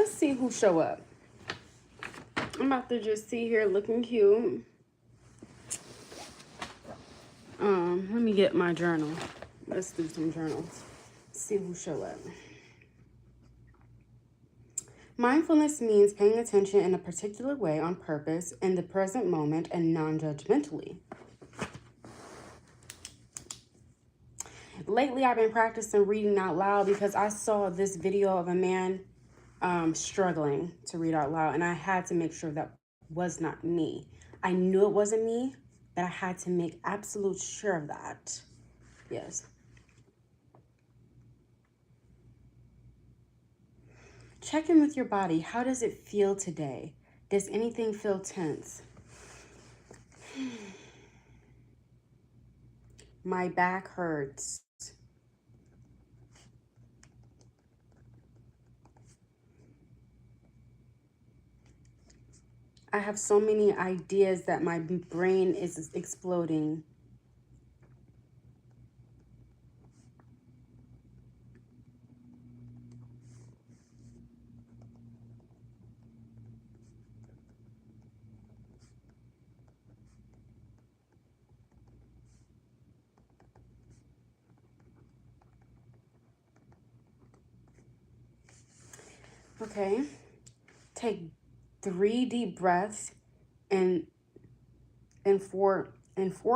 let's see who show up. I'm about to just see here looking cute. Let me get my journal. Let's do some journals. See who show up. Mindfulness means paying attention in a particular way on purpose in the present moment and non-judgmentally. Lately, I've been practicing reading out loud because I saw this video of a man struggling to read out loud, and I had to make sure that was not me. I knew it wasn't me, but I had to make absolute sure of that. Yes. Check in with your body. How does it feel today? Does anything feel tense? My back hurts. I have so many ideas that my brain is exploding. Okay. Take 3 deep breaths in four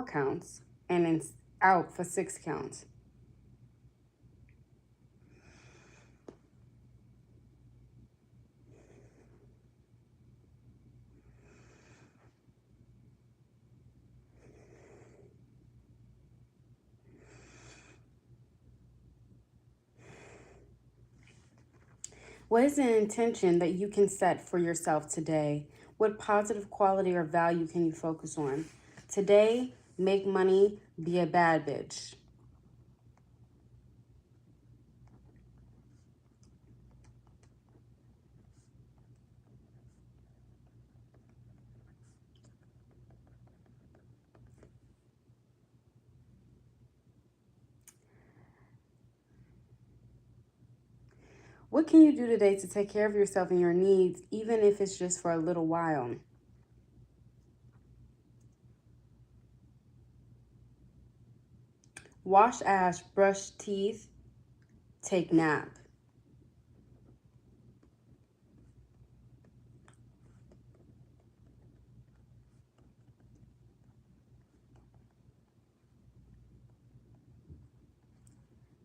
counts and in out for 6 counts. What is an intention that you can set for yourself today? What positive quality or value can you focus on? Today, make money, be a bad bitch. What can you do today to take care of yourself and your needs, even if it's just for a little while? Wash ass, brush teeth, take nap.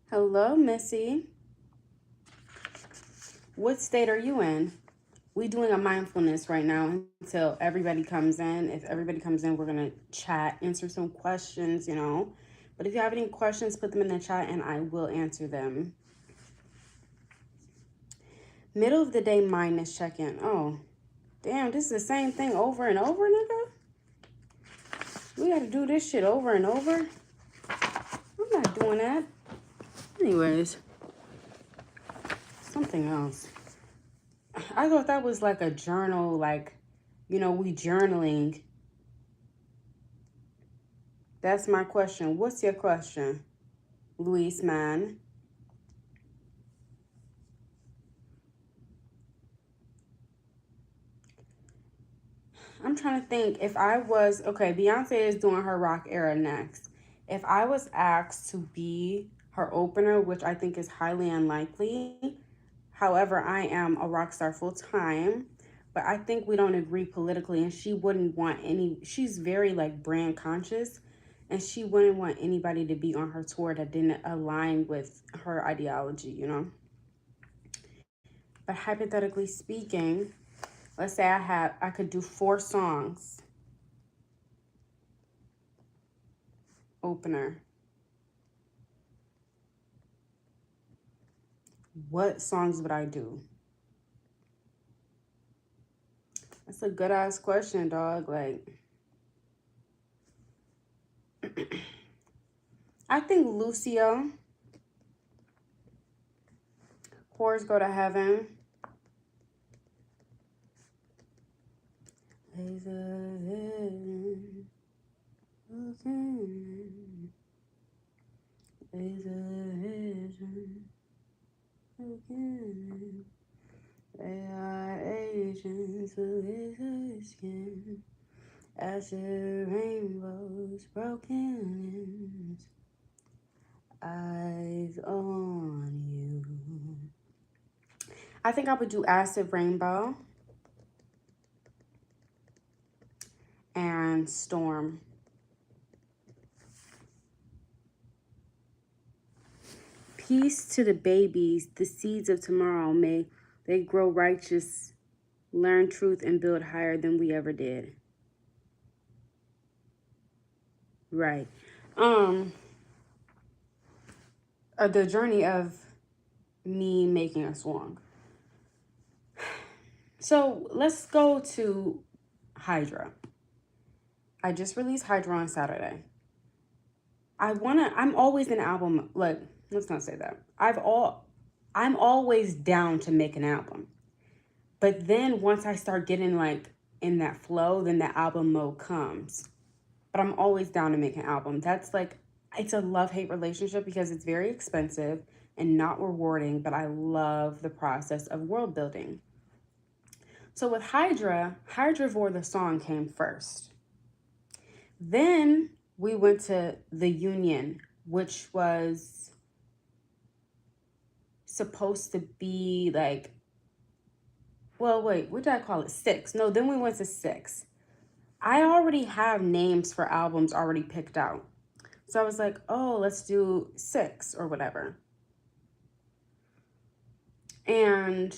Hello, Missy. What state are you in? We're doing a mindfulness right now until everybody comes in. If everybody comes in, we're going to chat, answer some questions, you know. But if you have any questions, put them in the chat and I will answer them. Middle of the day mindness check-in. Oh, damn, this is the same thing over and over, nigga? We got to do this shit over and over? I'm not doing that. Anyways, something else. I thought that was like a journal, like, you know, we journaling. That's my question. What's your question, Luis, man? I'm trying to think if I was, okay, Beyonce is doing her rock era next. If I was asked to be her opener, which I think is highly unlikely, however, I am a rock star full time, but I think we don't agree politically and she wouldn't want she's very like brand conscious and she wouldn't want anybody to be on her tour that didn't align with her ideology, you know? But hypothetically speaking, let's say I could do 4 songs. Opener. What songs would I do? That's a good ass question, dog. Like, I think Lucio, Whores Go to Heaven. There's a vision, again. There's a vision, again. They are Asians with good skin. Acid rainbows, broken ends. Eyes on you. I think I would do Acid Rainbow and Storm. Peace to the babies, the seeds of tomorrow. May they grow righteous, learn truth, and build higher than we ever did. Right. The journey of me making a song. So let's go to Hydra. I just released Hydra on Saturday. I'm always an album, like, let's not say that. I'm always down to make an album. But then once I start getting like in that flow, then the album mode comes. But I'm always down to make an album. That's like, it's a love-hate relationship because it's very expensive and not rewarding, but I love the process of world building. So with Hydra, Hydravore the song came first. Then we went to The Union, which was supposed to be like, well, wait, what did I call it? 6. No, then we went to 6. I already have names for albums already picked out. So I was like, oh, let's do 6 or whatever. And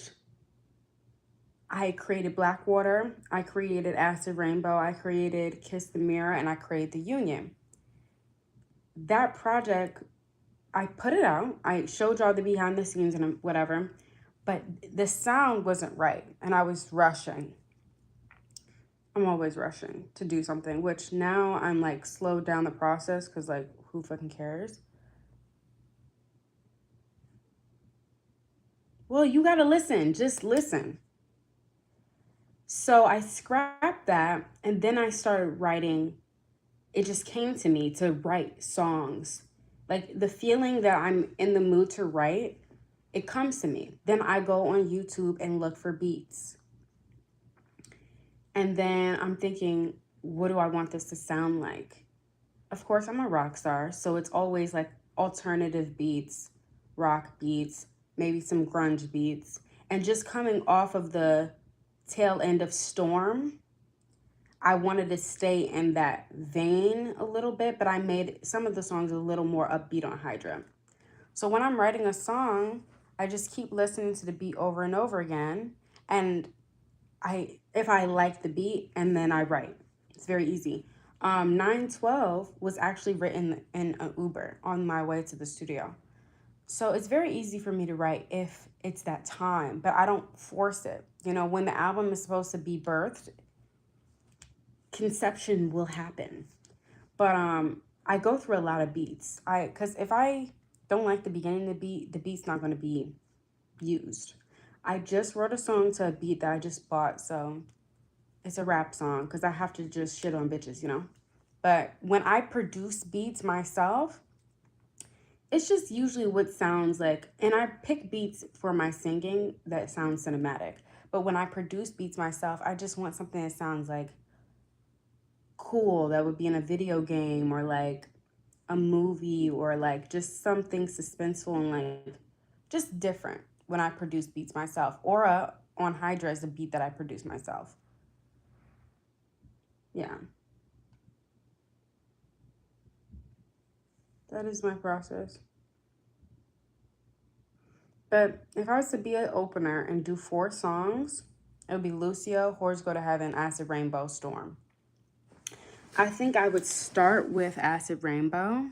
I created Blackwater, I created Acid Rainbow, I created Kiss the Mirror, and I created The Union. That project, I put it out. I showed y'all the behind the scenes and whatever, but the sound wasn't right, and I was rushing. I'm always rushing to do something, which now I'm like slowed down the process because like who fucking cares? Well, you gotta listen, just listen. So I scrapped that and then I started writing. It just came to me to write songs. Like the feeling that I'm in the mood to write, it comes to me. Then I go on YouTube and look for beats. And then I'm thinking, what do I want this to sound like? Of course, I'm a rock star, so it's always like alternative beats, rock beats, maybe some grunge beats. And just coming off of the tail end of Storm, I wanted to stay in that vein a little bit, but I made some of the songs a little more upbeat on Hydra. So when I'm writing a song, I just keep listening to the beat over and over again. And if I like the beat, and then I write. It's very easy. 912 was actually written in an Uber on my way to the studio. So it's very easy for me to write if it's that time, but I don't force it. You know, when the album is supposed to be birthed, conception will happen. But I go through a lot of beats. Because if I don't like the beginning of the beat's not going to be used. I just wrote a song to a beat that I just bought, so it's a rap song because I have to just shit on bitches, you know? But when I produce beats myself, it's just usually what sounds like, and I pick beats for my singing that sounds cinematic. But when I produce beats myself, I just want something that sounds like cool, that would be in a video game or like a movie or like just something suspenseful and like just different when I produce beats myself. Aura on Hydra is a beat that I produce myself. Yeah, that is my process. But if I was to be an opener and do 4 songs, it would be Lucio, Whores Go to Heaven, Acid Rainbow, Storm. I think I would start with Acid Rainbow.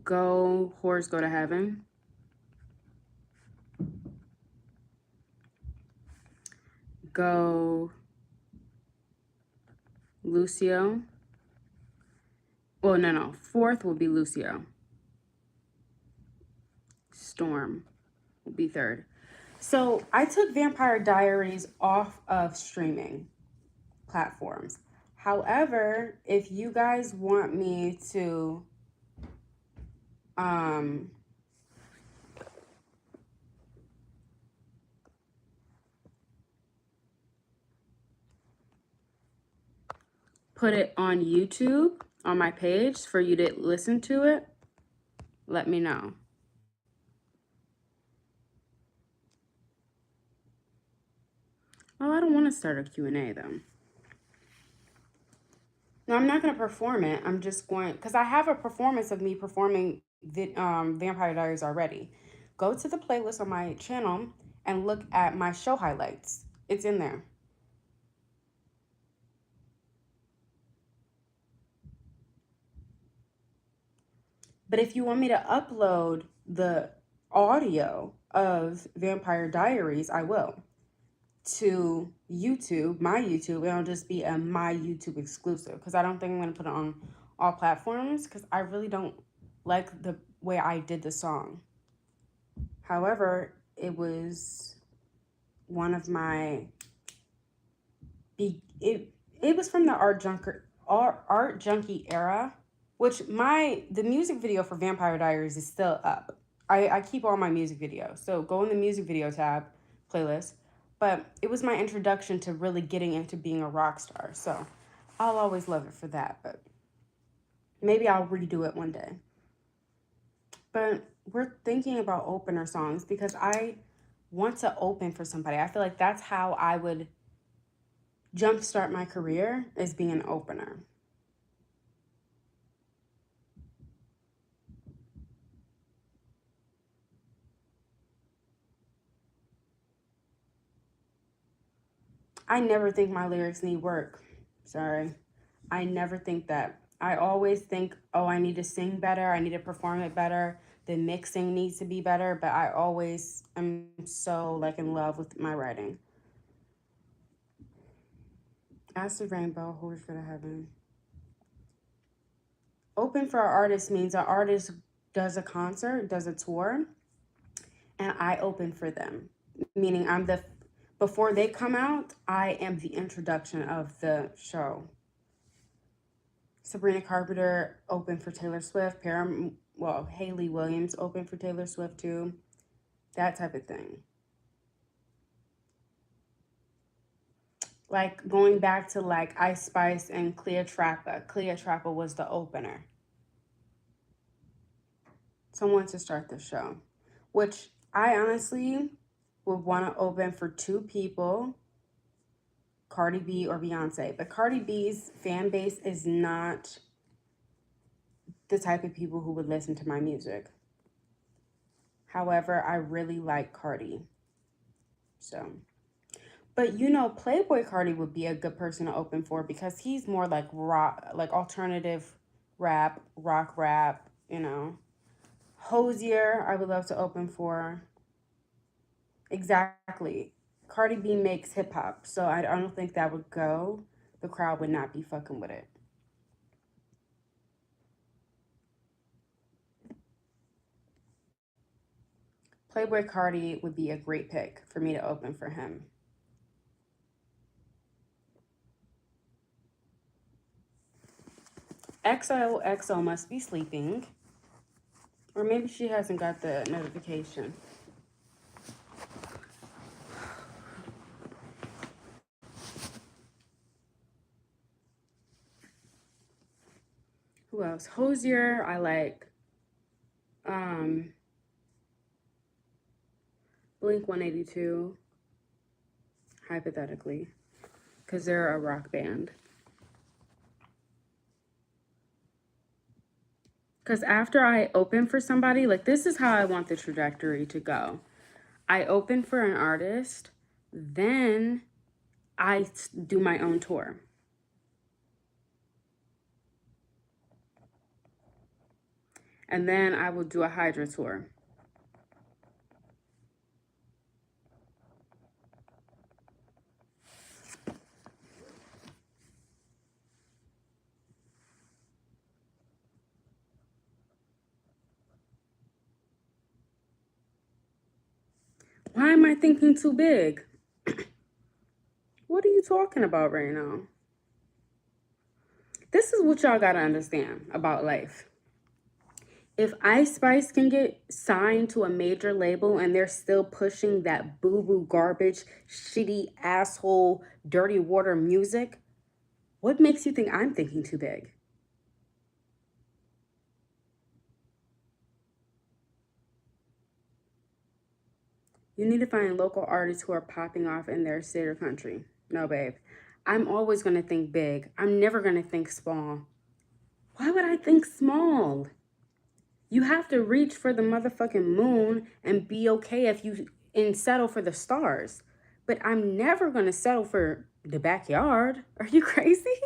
Go, Whores Go to Heaven. Go, Lucio. Well, no. 4th will be Lucio. Storm will be 3rd. So I took Vampire Diaries off of streaming platforms. However, if you guys want me to put it on YouTube on my page for you to listen to it, let me know. Oh, I don't want to start a Q&A though. No, I'm not going to perform it. I'm just going, because I have a performance of me performing the Vampire Diaries already. Go to the playlist on my channel and look at my show highlights. It's in there. But if you want me to upload the audio of Vampire Diaries, I will, to YouTube, my YouTube. It'll just be a my YouTube exclusive, because I don't think I'm going to put it on all platforms, because I really don't like the way I did the song. However, it was one of my it was from the art junkie era, which the music video for Vampire Diaries is still up. I keep all my music videos, so go in the music video tab playlist. But it was my introduction to really getting into being a rock star, so I'll always love it for that. But maybe I'll redo it one day. But we're thinking about opener songs because I want to open for somebody. I feel like that's how I would jumpstart my career, is being an opener. I never think my lyrics need work. Sorry. I never think that. I always think, oh, I need to sing better. I need to perform it better. The mixing needs to be better. But I always am so like in love with my writing. Ask the rainbow, hold for the heaven. Open for an artist means an artist does a concert, does a tour, and I open for them. Meaning before they come out, I am the introduction of the show. Sabrina Carpenter opened for Taylor Swift. Hayley Williams opened for Taylor Swift too. That type of thing. Like going back to like Ice Spice and Cleopatra. Cleopatra was the opener. Someone to start the show, which I honestly would want to open for two people, Cardi B or Beyonce. But Cardi B's fan base is not the type of people who would listen to my music. However, I really like Cardi. So, but Playboy Cardi would be a good person to open for because he's more like rock, like alternative rap, rock rap, Hozier, I would love to open for. Exactly. Cardi B makes hip hop, so I don't think that would go. The crowd would not be fucking with it. Playboy Cardi would be a great pick for me to open for him. XOXO must be sleeping. Or maybe she hasn't got the notification. Who else? Hozier, I like. Blink 182, hypothetically, because they're a rock band. Because after I open for somebody, like this is how I want the trajectory to go. I open for an artist, then I do my own tour. And then I will do a Hydra tour. Why am I thinking too big? What are you talking about right now? This is what y'all gotta understand about life. If Ice Spice can get signed to a major label and they're still pushing that boo-boo garbage, shitty asshole, dirty water music, what makes you think I'm thinking too big? You need to find local artists who are popping off in their state or country. No, babe. I'm always going to think big. I'm never going to think small. Why would I think small? You have to reach for the motherfucking moon and be okay if you and settle for the stars. But I'm never going to settle for the backyard. Are you crazy?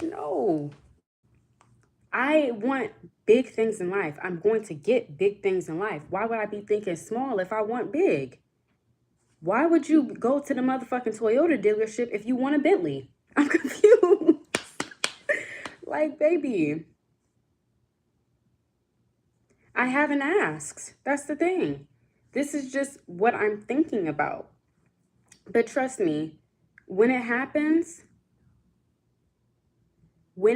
No. I want big things in life. I'm going to get big things in life. Why would I be thinking small if I want big? Why would you go to the motherfucking Toyota dealership if you want a Bentley? I'm confused. Like, baby, I haven't asked. That's the thing. This is just what I'm thinking about. But trust me, when it happens, you're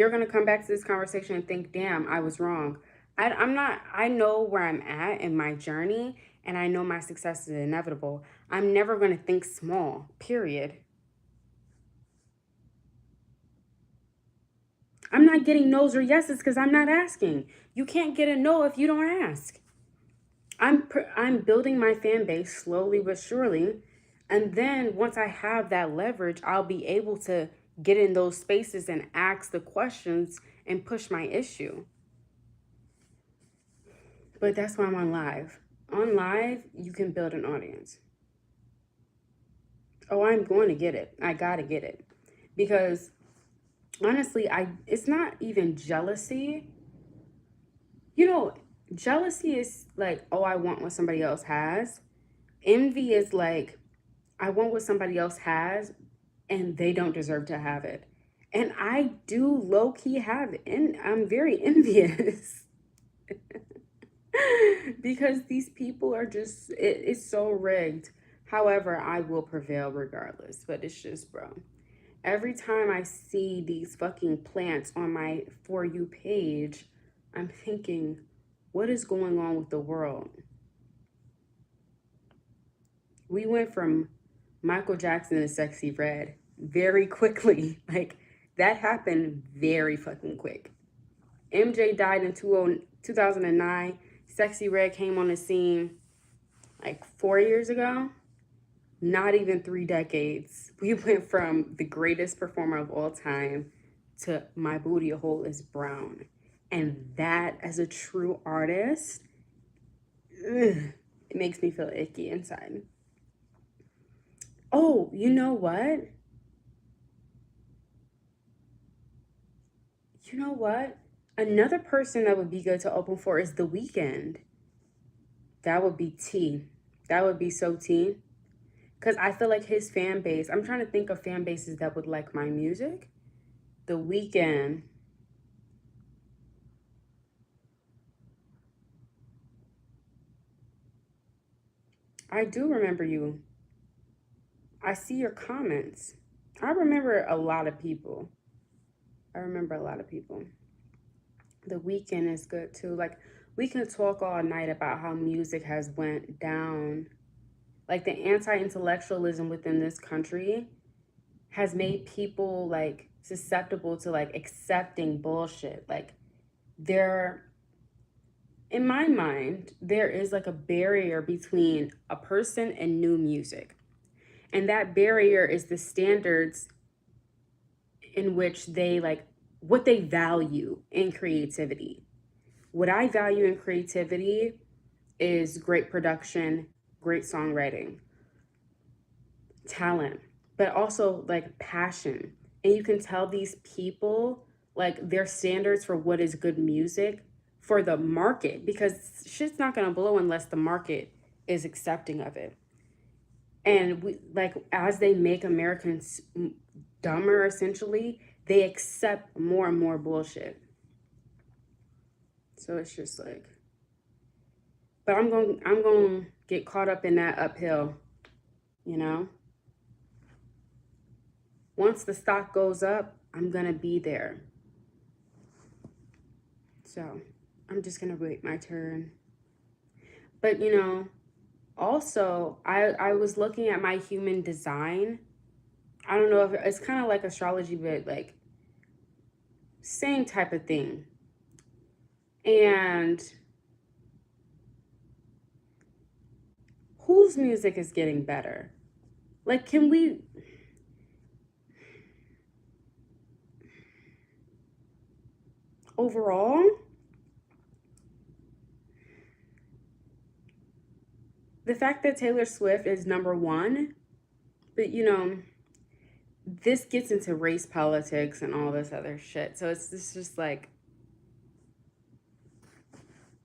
gonna come back to this conversation and think, damn, I was wrong. I know where I'm at in my journey, and I know my success is inevitable. I'm never gonna think small, period. I'm not getting no's or yeses because I'm not asking. You can't get a no if you don't ask. I'm building my fan base slowly but surely, and then once I have that leverage, I'll be able to get in those spaces and ask the questions and push my issue. But that's why I'm on live. On live, you can build an audience. Oh, I'm going to get it. I got to get it. Because honestly, it's not even jealousy. You know, jealousy is like, oh, I want what somebody else has. Envy is like, I want what somebody else has and they don't deserve to have it. And I do low key have it, and I'm very envious. Because these people are just, it's so rigged. However, I will prevail regardless. But it's just, bro, every time I see these fucking plants on my For You page, I'm thinking, what is going on with the world? We went from Michael Jackson to Sexy Red very quickly. Like, that happened very fucking quick. MJ died in 2009. Sexy Red came on the scene like 4 years ago. Not even 3 decades. We went from the greatest performer of all time to My Booty Hole is Brown. And that, as a true artist, it makes me feel icky inside. Oh, you know what? You know what? Another person that would be good to open for is The Weeknd. That would be T. That would be so T. Because I feel like his fan base, I'm trying to think of fan bases that would like my music. The Weeknd. I do remember you. I see your comments. I remember a lot of people. I remember a lot of people. The Weeknd is good too. Like, we can talk all night about how music has went down. Like, the anti-intellectualism within this country has made people like susceptible to like accepting bullshit. Like, there, in my mind, there is like a barrier between a person and new music. And that barrier is the standards in which they like what they value in creativity. What I value in creativity is great production, great songwriting, talent, but also like passion. And you can tell these people like their standards for what is good music for the market, because shit's not gonna blow unless the market is accepting of it. And we like, as they make Americans dumber, essentially, they accept more and more bullshit. So it's just like, but I'm going to get caught up in that uphill, you know? Once the stock goes up, I'm gonna be there. So I'm just gonna wait my turn. But you know, also I was looking at my human design. I don't know if it's kind of like astrology, but like same type of thing. And whose music is getting better? Like, can we overall? The fact that Taylor Swift is number one, but you know, this gets into race politics and all this other shit. So it's just like,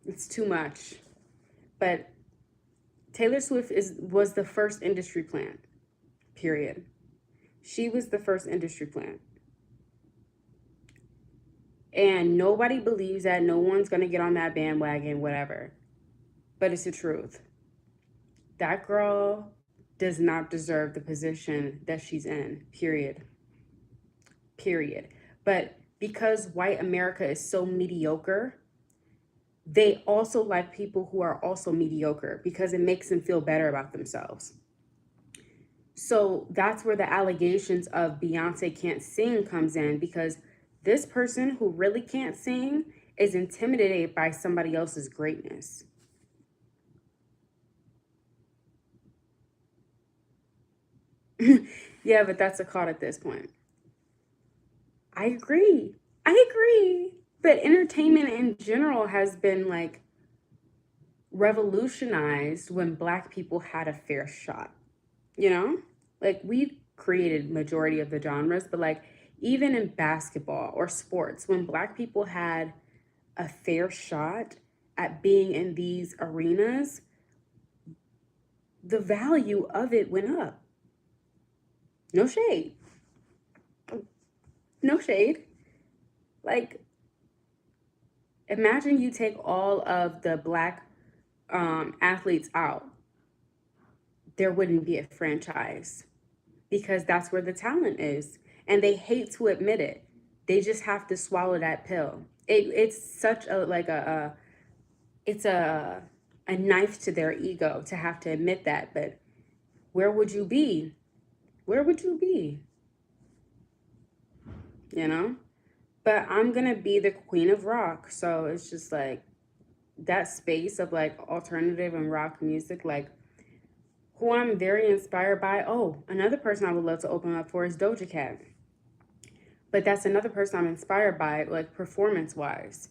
it's too much. But Taylor Swift was the first industry plant, period. She was the first industry plant. And nobody believes that. No one's going to get on that bandwagon, whatever. But it's the truth. That girl does not deserve the position that she's in, period. Period. But because white America is so mediocre, they also like people who are also mediocre because it makes them feel better about themselves. So that's where the allegations of Beyonce can't sing comes in, because this person who really can't sing is intimidated by somebody else's greatness. Yeah, but that's a cult at this point. I agree. I agree. But entertainment in general has been like revolutionized when Black people had a fair shot. You know? Like, we created majority of the genres, but like even in basketball or sports, when Black people had a fair shot at being in these arenas, the value of it went up. No shade. No shade. Like, imagine you take all of the Black athletes out, there wouldn't be a franchise, because that's where the talent is. And they hate to admit it. They just have to swallow that pill. It's such a like a it's a knife to their ego to have to admit that. But where would you be? Where would you be? You know? But I'm gonna be the queen of rock. So it's just like that space of like alternative and rock music, like who I'm very inspired by. Oh, another person I would love to open up for is Doja Cat. But that's another person I'm inspired by, like performance wise.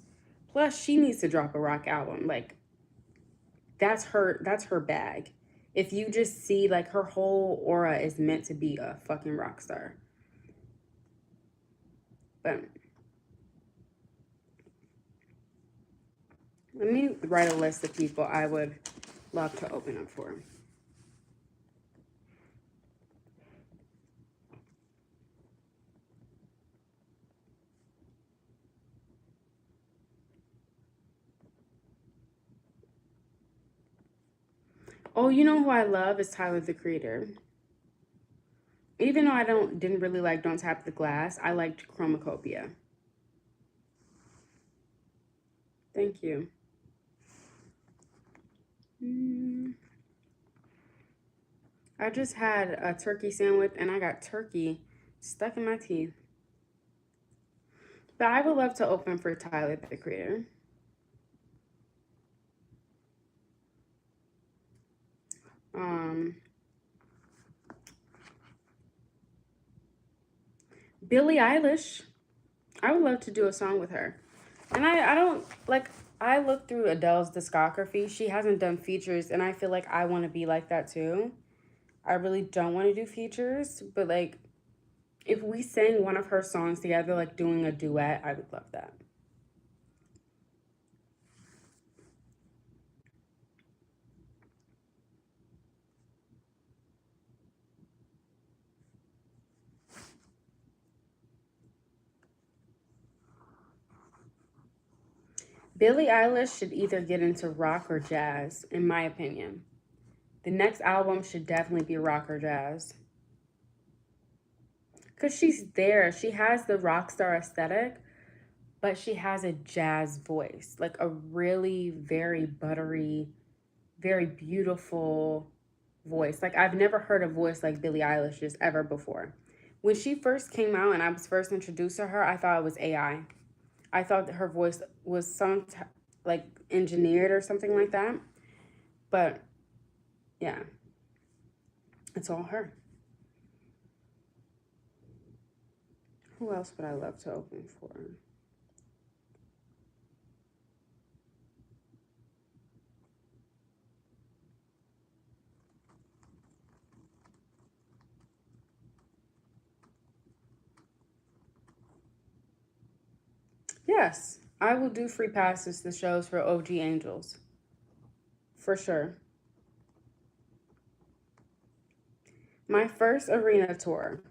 Plus, she needs to drop a rock album. Like, that's her bag. If you just see like her whole aura is meant to be a fucking rock star. But let me write a list of people I would love to open up for. Oh, you know who I love is Tyler the Creator. Even though I didn't really like Don't Tap the Glass, I liked Chromacopia. Thank you. I just had a turkey sandwich and I got turkey stuck in my teeth. But I would love to open for Tyler the Creator. Billie Eilish. I would love to do a song with her. And I don't like, I looked through Adele's discography. She hasn't done features, and I feel like I want to be like that too. I really don't want to do features, but like if we sang one of her songs together, like doing a duet, I would love that. Billie Eilish should either get into rock or jazz, in my opinion. The next album should definitely be rock or jazz. Because she's there. She has the rock star aesthetic, but she has a jazz voice, like a really very buttery, very beautiful voice. Like I've never heard a voice like Billie Eilish's ever before. When she first came out and I was first introduced to her, I thought it was AI. I thought that her voice was like engineered or something like that. But yeah, it's all her. Who else would I love to open for? Yes, I will do free passes to shows for OG Angels. For sure. My first arena tour.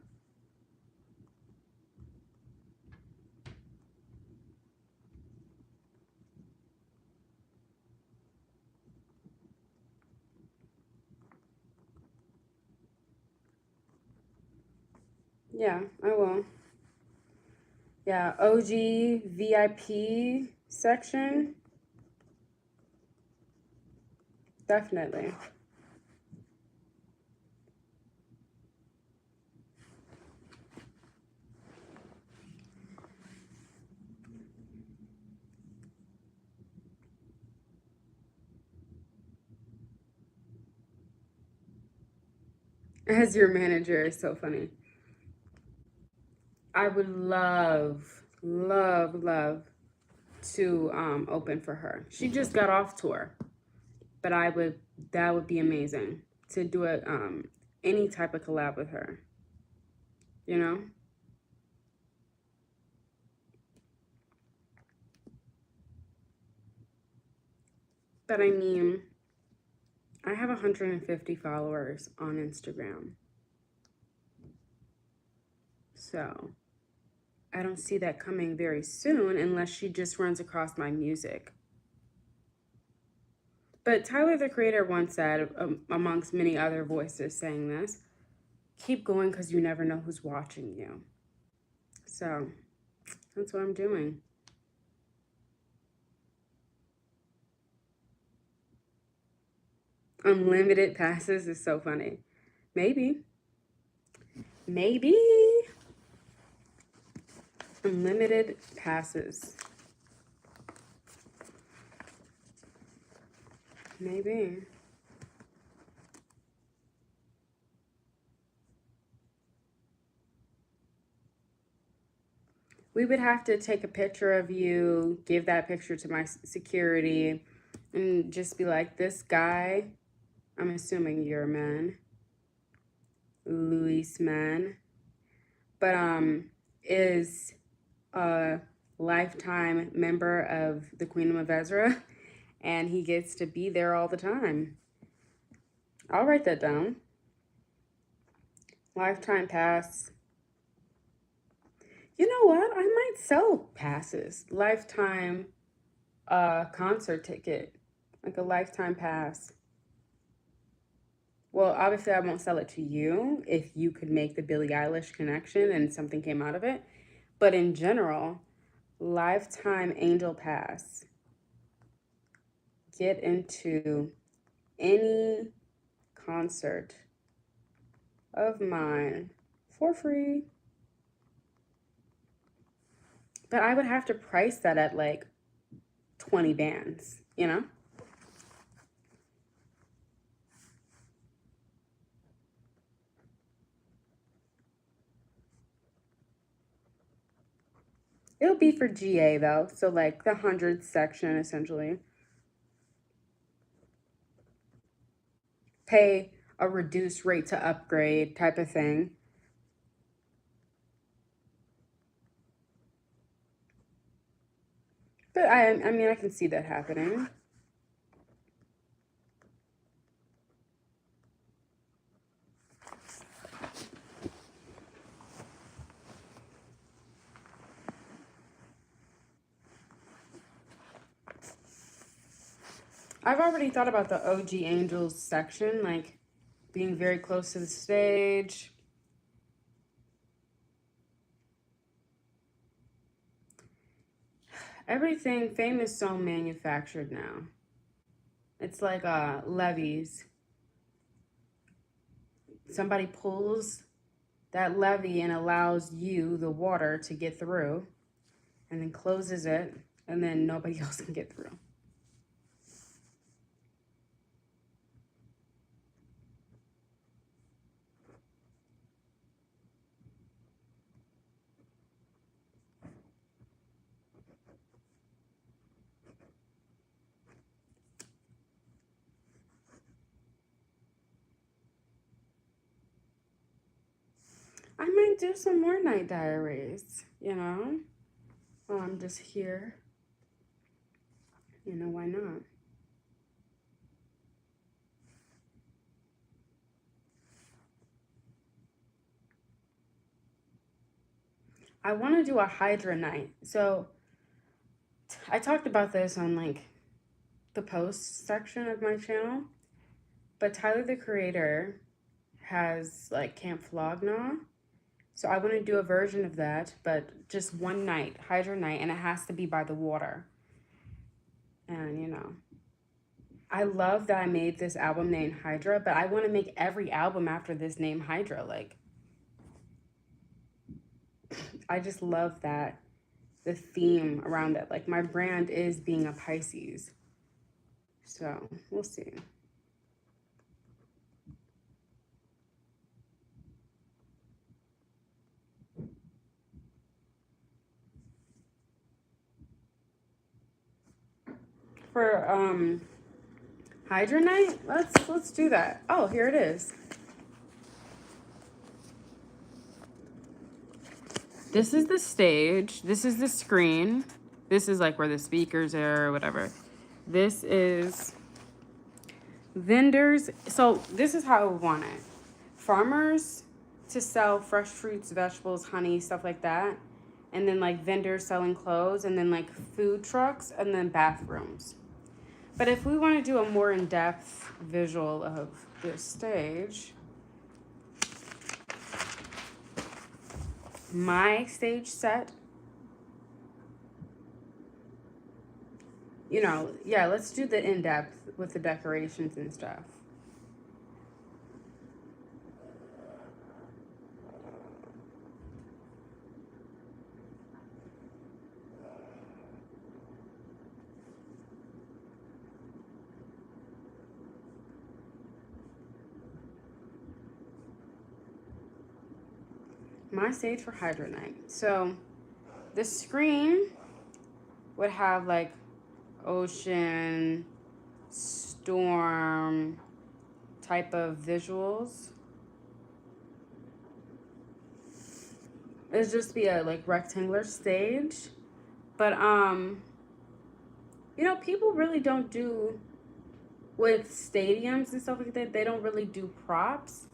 Yeah, I will. Yeah, OG VIP section. Definitely. As your manager is so funny. I would love, love, love to open for her. She just got off tour, but that would be amazing to do a any type of collab with her, you know? But I mean, I have 150 followers on Instagram. So, I don't see that coming very soon unless she just runs across my music. But Tyler the Creator once said, amongst many other voices saying this, keep going because you never know who's watching you. So that's what I'm doing. Unlimited passes is so funny. Maybe. Maybe. Unlimited passes. Maybe. We would have to take a picture of you, give that picture to my security, and just be like, this guy, I'm assuming you're a man, Luis Man, but is a lifetime member of the Queen of Ezra, and he gets to be there all the time. I'll write that down. Lifetime pass. You know what? I might sell passes. Lifetime concert ticket. Like a lifetime pass. Well, obviously I won't sell it to you if you could make the Billie Eilish connection and something came out of it. But in general, lifetime angel pass. Get into any concert of mine for free. But I would have to price that at like 20 bands, you know? It'll be for GA though, so like the 100th section essentially. Pay a reduced rate to upgrade type of thing. But I mean, I can see that happening. I've already thought about the OG Angels section, like being very close to the stage. Everything Fame is so manufactured now. It's like levees. Somebody pulls that levee and allows you, the water, to get through, and then closes it, and then nobody else can get through. I might do some more night diaries, you know, while I'm just here. You know, why not? I want to do a Hydra night. So I talked about this on like the post section of my channel, but Tyler the Creator has like Camp Flog Gnaw. So I want to do a version of that, but just one night, Hydra night, and it has to be by the water. And you know, I love that I made this album named Hydra, but I want to make every album after this name Hydra. Like, I just love that, the theme around it. Like, my brand is being a Pisces. So we'll see. For Hydra night, let's do that. Oh, here it is. This is the stage. This is the screen. This is like where the speakers are or whatever. This is vendors. So this is how I would want it. Farmers to sell fresh fruits, vegetables, honey, stuff like that. And then like vendors selling clothes, and then like food trucks, and then bathrooms. But if we want to do a more in-depth visual of this stage, my stage set, you know, yeah, let's do the in-depth with the decorations and stuff. My stage for Hydra night. So the screen would have like ocean, storm type of visuals. It'd just be a like rectangular stage. But you know, people really don't do, with stadiums and stuff like that, they don't really do props.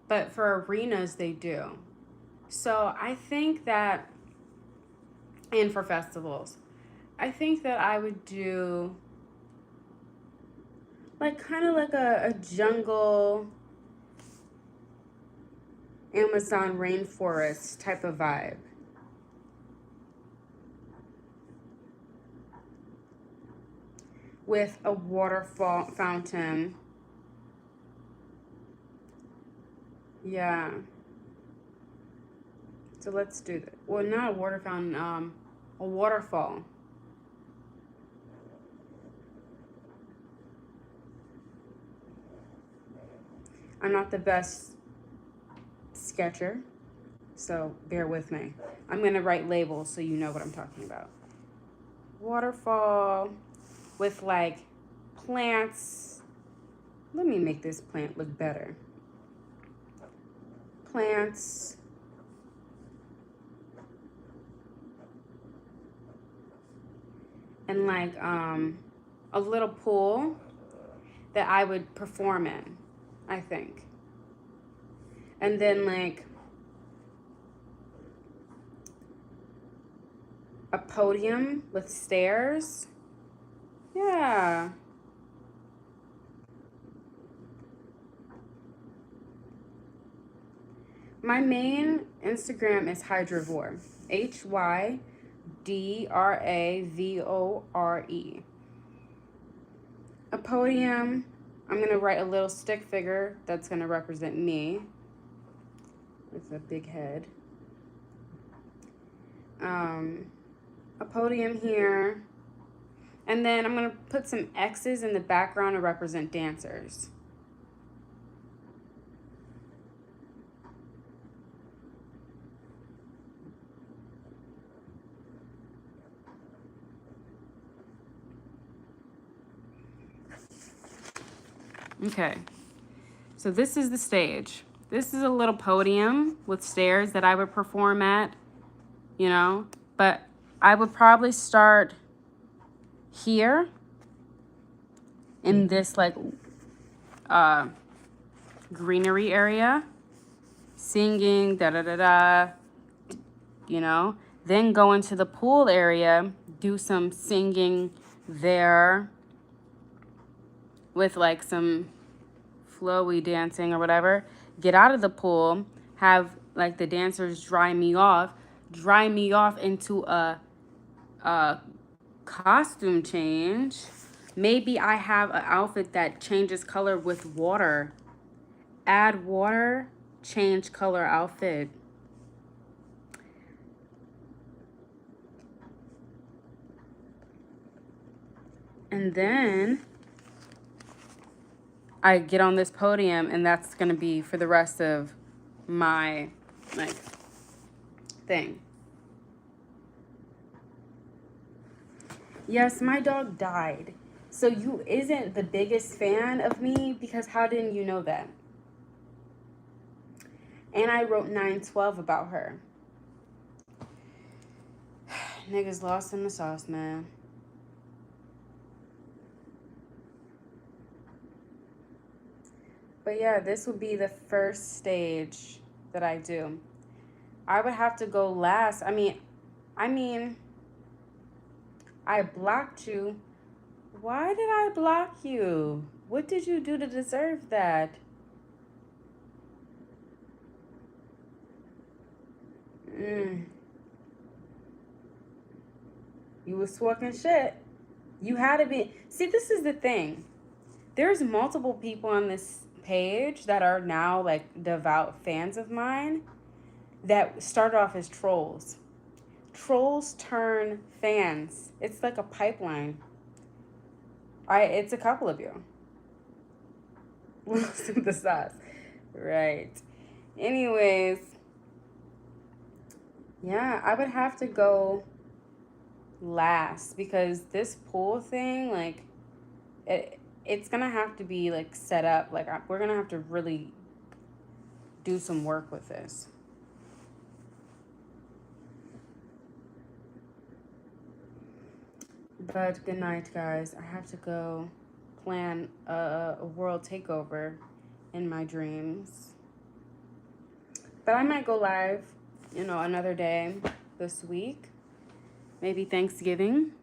But for arenas they do. So I think that, and for festivals, I think that I would do like kind of like a jungle, Amazon rainforest type of vibe. With a waterfall fountain. Yeah. So let's do that. Well, not a water fountain, a waterfall. I'm not the best sketcher, so bear with me. I'm gonna write labels so you know what I'm talking about. Waterfall with like plants. Let me make this plant look better. Plants. And like a little pool that I would perform in, I think. And then like a podium with stairs. Yeah. My main Instagram is Hydravore. HYDRAVORE. Dravore. A podium, I'm going to write a little stick figure that's going to represent me with a big head. A podium here. And then I'm going to put some X's in the background to represent dancers. Okay, so this is the stage. This is a little podium with stairs that I would perform at, you know, but I would probably start here in this like greenery area, singing, da-da-da-da, you know, then go into the pool area, do some singing there with like some flowy dancing or whatever, get out of the pool, have like the dancers dry me off into a costume change. Maybe I have an outfit that changes color with water. Add water, change color outfit. And then I get on this podium, and that's going to be for the rest of my like thing. Yes, my dog died. So you isn't the biggest fan of me because how didn't you know that? And I wrote 9/12 about her. Niggas lost in the sauce, man. But yeah, this would be the first stage that I do. I would have to go last. I mean, I blocked you. Why did I block you? What did you do to deserve that? You was talking shit. You had to be. See, this is the thing. There's multiple people on this page that are now like devout fans of mine that started off as trolls. Trolls turn fans. It's like a pipeline. It's a couple of you. Listen to the sauce. Right. Anyways, yeah, I would have to go last because this pool thing, like, it's gonna have to be like set up. Like, we're gonna have to really do some work with this. But good night, guys. I have to go plan a world takeover in my dreams. But I might go live, another day this week. Maybe Thanksgiving.